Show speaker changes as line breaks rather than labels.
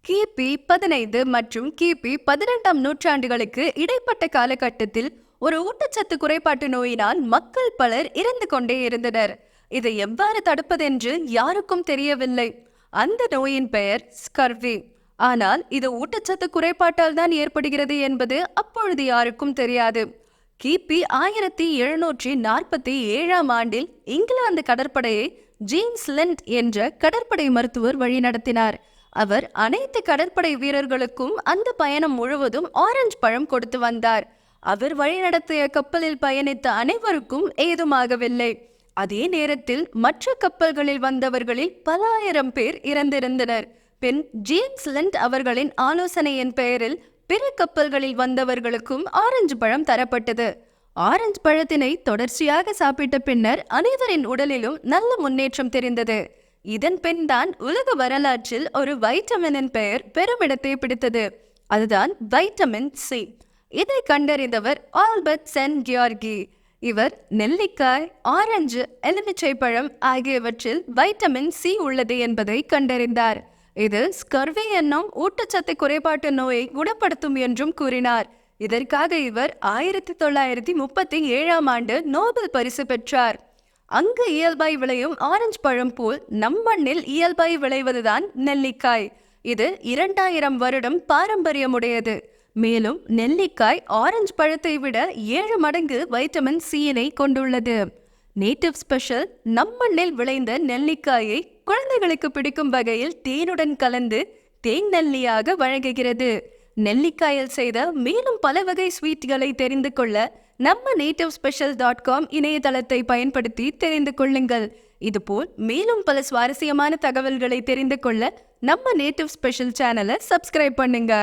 கிபி 15 மற்றும் கிபி 12ஆம் நூற்றாண்டுகளுக்கு இடைப்பட்ட காலகட்டத்தில் ஒரு ஊட்டச்சத்து குறைபாட்டு நோயினால் மக்கள் பலர் இறந்து கொண்டே இருந்தனர். இதை எவ்வாறு தடுப்பதென்று யாருக்கும் தெரியவில்லை. அந்த நோயின் பெயர் ஸ்கர்வி. ஆனால் இது ஊட்டச்சத்து குறைபாட்டால் தான் ஏற்படுகிறது என்பது அப்பொழுது யாருக்கும் தெரியாது. கிபி 1747ஆம் ஆண்டில் இங்கிலாந்து கடற்படையை ஜேம்ஸ் லெண்ட் என்ற கடற்படை மருத்துவர் வழிநடத்தினார். அவர் அனைத்து கடற்படை வீரர்களுக்கும் அந்த பயணம் முழுவதும் ஆரஞ்சு பழம் கொடுத்து வந்தார். அவர் வழிநடத்திய கப்பலில் பயணித்த அனைவருக்கும் ஏதுமாகவில்லை. அதே நேரத்தில் மற்ற கப்பல்களில் வந்தவர்களில் பல ஆயிரம் பேர் இறந்திருந்தனர். பின் ஜேம்ஸ் லெண்ட் அவர்களின் ஆலோசனையின் பெயரில் பிற கப்பல்களில் வந்தவர்களுக்கும் ஆரஞ்சு பழம் தரப்பட்டது. ஆரஞ்சு பழத்தினை தொடர்ச்சியாக சாப்பிட்ட பின்னர் அனைவரின் உடலிலும் நல்ல முன்னேற்றம் தெரிந்தது. இதன் பின் தான் உலக வரலாற்றில் ஒரு வைட்டமினின் பெயர் பெருமிடத்தை பிடித்தது. அதுதான் வைட்டமின் சி. இதை கண்டறிந்தவர் ஆல்பர்ட் சென் கியார்கி. இவர் நெல்லிக்காய், ஆரஞ்சு, எலுமிச்சை பழம் ஆகியவற்றில் வைட்டமின் சி உள்ளது என்பதை கண்டறிந்தார். இது ஸ்கர்வி என்னும் ஊட்டச்சத்து குறைபாட்டு நோயை குணப்படுத்தும் என்றும் கூறினார். இதற்காக இவர் 1937ஆம் ஆண்டு நோபல் பரிசு பெற்றார். அங்கு இயல்பாய் விளையும் ஆரஞ்சு பழம் போல் நம் மண்ணில் இயல்பாய் விளைவதுதான் நெல்லிக்காய். இது 2000 வருடம் பாரம்பரியமுடையது. மேலும் நெல்லிக்காய் ஆரஞ்சு பழத்தை விட 7 மடங்கு வைட்டமின் சியினை கொண்டுள்ளது. நேட்டிவ் ஸ்பெஷல் நம் மண்ணில் விளைந்த நெல்லிக்காயை குழந்தைகளுக்கு பிடிக்கும் வகையில் தேனுடன் கலந்து தேன் நெல்லியாக வழங்குகிறது. நெல்லிக்காயில் செய்த மேலும் பல வகை ஸ்வீட்களை தெரிந்து கொள்ள நம்ம nativespecial.com இணையதளத்தை பயன்படுத்தி தெரிந்து கொள்ளுங்கள். இதுபோல் மேலும் பல சுவாரஸ்யமான தகவல்களை தெரிந்து கொள்ள நம்ம நேட்டிவ் ஸ்பெஷல் சேனலை சப்ஸ்கிரைப் பண்ணுங்க.